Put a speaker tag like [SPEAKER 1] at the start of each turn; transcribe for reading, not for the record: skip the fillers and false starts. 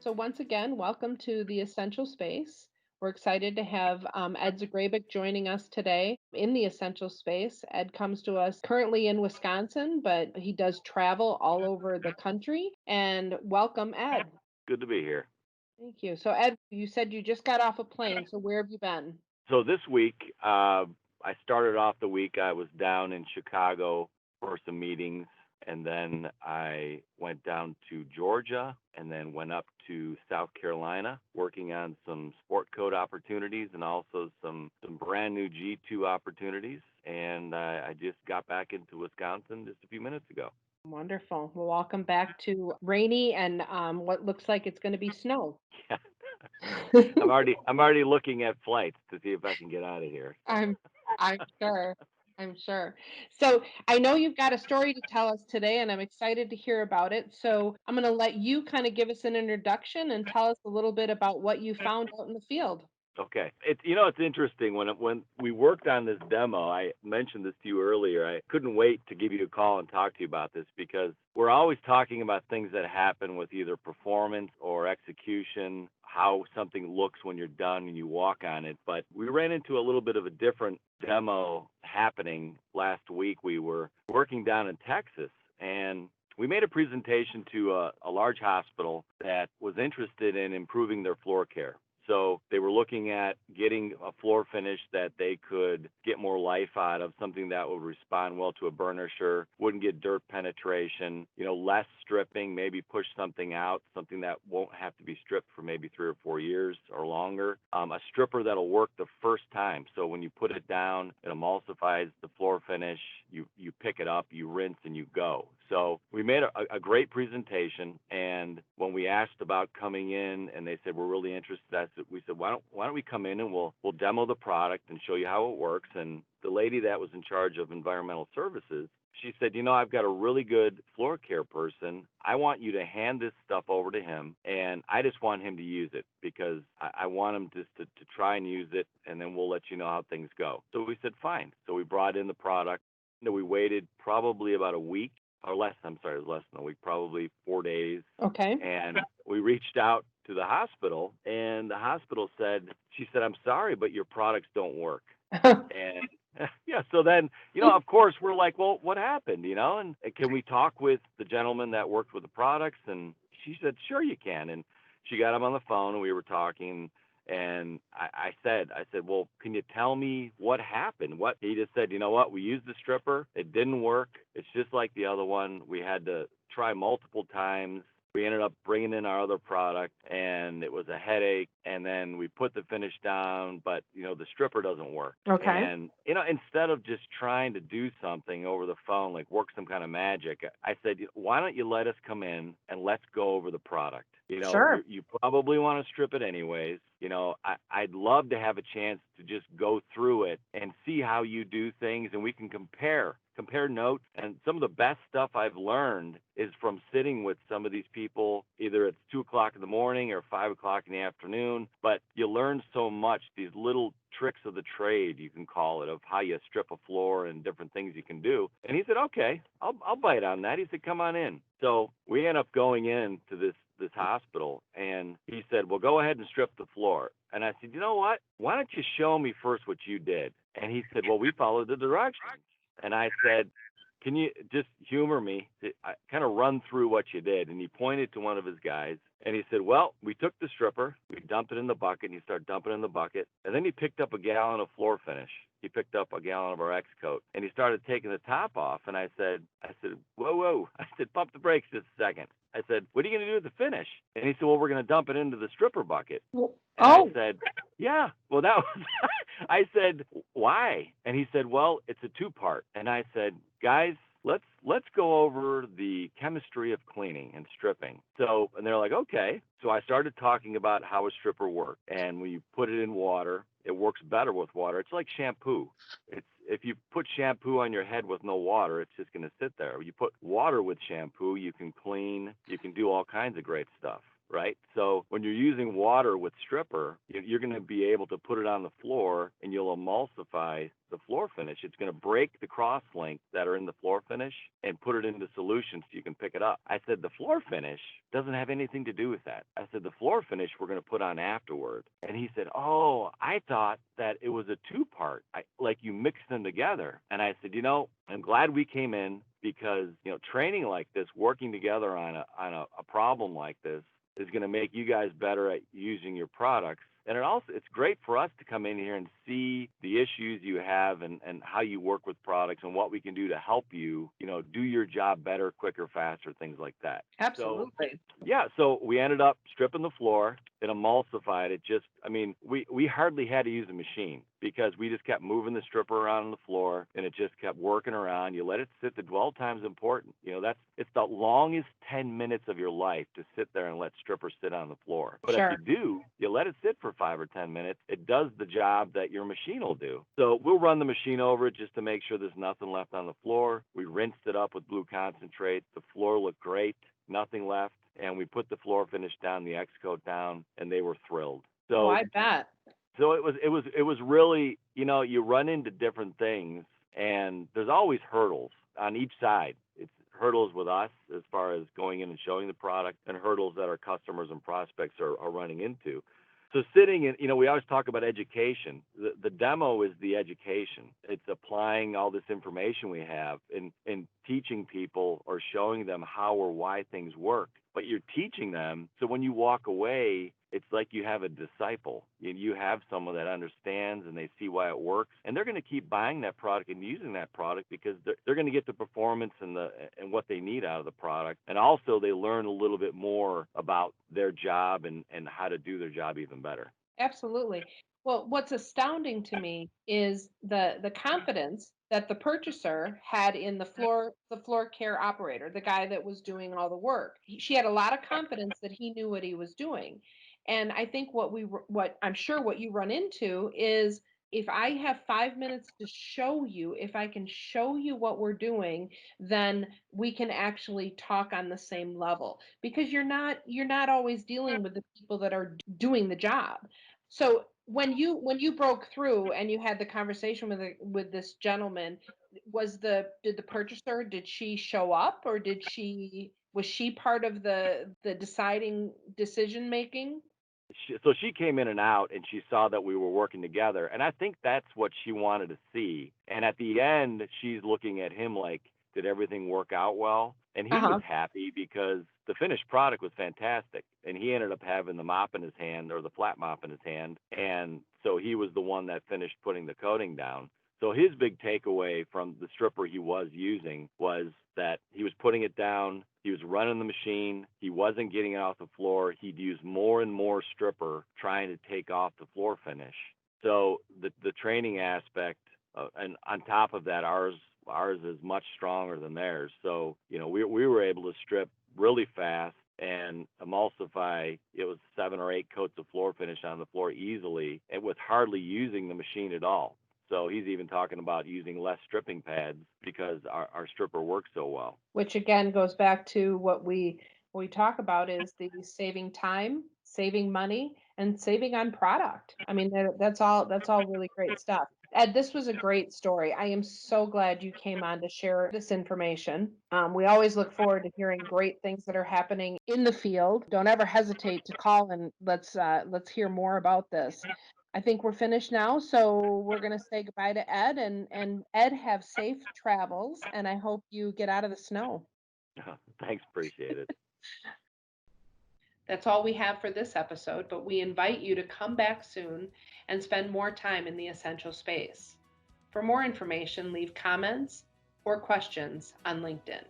[SPEAKER 1] So once again, welcome to the Essential Space. We're excited to have Ed Zagrabic joining us today in the Essential Space. Ed comes to us currently in Wisconsin, but he does travel all over the country. And welcome, Ed.
[SPEAKER 2] Good to be here.
[SPEAKER 1] Thank you. So Ed, you said you just got off a plane. So where have you been?
[SPEAKER 2] So this week, I started off the week. I was down in Chicago for some meetings, and then I went down to Georgia, and then went up to South Carolina, working on some sport code opportunities and also some brand new G2 opportunities. And I just got back into Wisconsin just a few minutes ago.
[SPEAKER 1] Wonderful. Well, welcome back to rainy and what looks like it's going to be snow.
[SPEAKER 2] Yeah. I'm already looking at flights to see if I can get out of here.
[SPEAKER 1] I'm I'm sure. I'm sure. So I know you've got a story to tell us today, and I'm excited to hear about it. So I'm going to let you kind of give us an introduction and tell us a little bit about what you found out in the field.
[SPEAKER 2] Okay. It's interesting when we worked on this demo. I mentioned this to you earlier. I couldn't wait to give you a call and talk to you about this because we're always talking about things that happen with either performance or execution, how something looks when you're done and you walk on it. But we ran into a little bit of a different demo happening last week. We were working down in Texas, and we made a presentation to a large hospital that was interested in improving their floor care. So they were looking at getting a floor finish that they could get more life out of, something that would respond well to a burnisher, wouldn't get dirt penetration, less stripping, maybe push something out, something that won't have to be stripped for maybe 3 or 4 years or longer. A stripper that'll work the first time. So when you put it down, it emulsifies the floor finish. You pick it up, you rinse, and you go. So we made a great presentation, and when we asked about coming in, and they said we're really interested, we said why don't we come in and we'll demo the product and show you how it works. And the lady that was in charge of environmental services, she said, I've got a really good floor care person. I want you to hand this stuff over to him, and I just want him to use it because I want him just to try and use it, and then we'll let you know how things go. So we said, fine. So we brought in the product. We waited probably about a week or less. I'm sorry, it was less than a week, probably 4 days.
[SPEAKER 1] Okay.
[SPEAKER 2] And we reached out to the hospital, and the hospital she said, I'm sorry, but your products don't work. And yeah, so then, of course, we're like, well, what happened, and can we talk with the gentleman that worked with the products? And she said, sure, you can. And she got him on the phone, and we were talking. And I said, well, can you tell me what happened? What he just said, what? We used the stripper. It didn't work. It's just like the other one. We had to try multiple times. We ended up bringing in our other product, and it was a headache. And then we put the finish down, but the stripper doesn't work.
[SPEAKER 1] Okay.
[SPEAKER 2] And instead of just trying to do something over the phone, like work some kind of magic, I said, why don't you let us come in and let's go over the product?
[SPEAKER 1] Sure.
[SPEAKER 2] You probably want to strip it anyways. I'd love to have a chance to just go through it and see how you do things, and we can compare notes. And some of the best stuff I've learned is from sitting with some of these people. Either it's 2 o'clock in the morning or 5 o'clock in the afternoon, but you learn so much, these little tricks of the trade, you can call it, of how you strip a floor and different things you can do. And he said, okay, I'll bite on that. He said, come on in. So we end up going into this hospital, and he said, well, go ahead and strip the floor. And I said, you know what? Why don't you show me first what you did? And he said, well, we followed the directions. And I said, can you just humor me? I kind of run through what you did. And he pointed to one of his guys, and he said, well, we took the stripper, we dumped it in the bucket, and he started dumping it in the bucket. And then he picked up a gallon of floor finish. He picked up a gallon of our X coat, and he started taking the top off. And I said, whoa, whoa. I said, pump the brakes just a second. I said, what are you going to do with the finish? And he said, well, we're going to dump it into the stripper bucket. And I
[SPEAKER 1] Oh,
[SPEAKER 2] said, yeah, well, that was, I said, why? And he said, well, it's a two-part. And I said, guys, let's go over the chemistry of cleaning and stripping. So, and they're like, okay. So I started talking about how a stripper works. And when you put it in water, it works better with water. It's like shampoo. It's if you put shampoo on your head with no water, it's just going to sit there. You put water with shampoo, you can clean, you can do all kinds of great stuff, right? So when you're using water with stripper, you're going to be able to put it on the floor and you'll emulsify the floor finish. It's going to break the cross links that are in the floor finish and put it into solution so you can pick it up. I said the floor finish doesn't have anything to do with that. I said the floor finish we're going to put on afterward. And he said, oh, I thought that it was a two-part, like you mixed them together. And I said, I'm glad we came in because, training like this, working together on a problem like this is going to make you guys better at using your products. And it's great for us to come in here and see the issues you have and how you work with products and what we can do to help you, do your job better, quicker, faster, things like that.
[SPEAKER 1] Absolutely.
[SPEAKER 2] So we ended up stripping the floor. It emulsified. We hardly had to use a machine because we just kept moving the stripper around on the floor and it just kept working around. You let it sit. The dwell time is important. It's the longest 10 minutes of your life to sit there and let stripper sit on the floor. But
[SPEAKER 1] Sure.
[SPEAKER 2] if you let it sit for 5 or 10 minutes, it does the job that your machine will do. So we'll run the machine over it just to make sure there's nothing left on the floor. We rinsed it up with blue concentrate. The floor looked great, nothing left. And we put the floor finish down, the X coat down, and they were thrilled.
[SPEAKER 1] Oh, I bet.
[SPEAKER 2] So it was really, you run into different things, and there's always hurdles on each side. It's hurdles with us as far as going in and showing the product, and hurdles that our customers and prospects are running into. So sitting in, we always talk about education. The demo is the education. It's applying all this information we have and teaching people or showing them how or why things work. But you're teaching them, so when you walk away, it's like you have a disciple. You have someone that understands and they see why it works, and they're going to keep buying that product and using that product because they're going to get the performance and what they need out of the product. And also they learn a little bit more about their job and how to do their job even better.
[SPEAKER 1] Absolutely. Well, what's astounding to me is the confidence that the purchaser had in the floor care operator, the guy that was doing all the work. She had a lot of confidence that he knew what he was doing. And I think what I'm sure what you run into is if I have 5 minutes to show you, if I can show you what we're doing, then we can actually talk on the same level because you're not always dealing with the people that are doing the job. So when you broke through and you had the conversation with this gentleman, did the purchaser, did she show up, or was she part of the deciding decision making?
[SPEAKER 2] So she came in and out and she saw that we were working together, and I think that's what she wanted to see. And at the end she's looking at him like, did everything work out well? And he was
[SPEAKER 1] Uh-huh.
[SPEAKER 2] happy because the finished product was fantastic, and he ended up having the mop in his hand, or the flat mop in his hand, and so he was the one that finished putting the coating down. So his big takeaway from the stripper he was using was that he was putting it down, he was running the machine, he wasn't getting it off the floor. He'd use more and more stripper trying to take off the floor finish. So the training aspect, and on top of that, ours is much stronger than theirs. So we were able to strip really fast and emulsify. It was 7 or 8 coats of floor finish on the floor easily, and with hardly using the machine at all. So he's even talking about using less stripping pads because our stripper works so well.
[SPEAKER 1] Which again goes back to what we talk about is the saving time, saving money, and saving on product. I mean, that's all really great stuff. Ed, this was a great story. I am so glad you came on to share this information. We always look forward to hearing great things that are happening in the field. Don't ever hesitate to call and let's hear more about this. I think we're finished now, so we're going to say goodbye to Ed, and Ed, have safe travels, and I hope you get out of the snow.
[SPEAKER 2] Thanks, appreciate it.
[SPEAKER 1] That's all we have for this episode, but we invite you to come back soon and spend more time in the essential space. For more information, leave comments or questions on LinkedIn.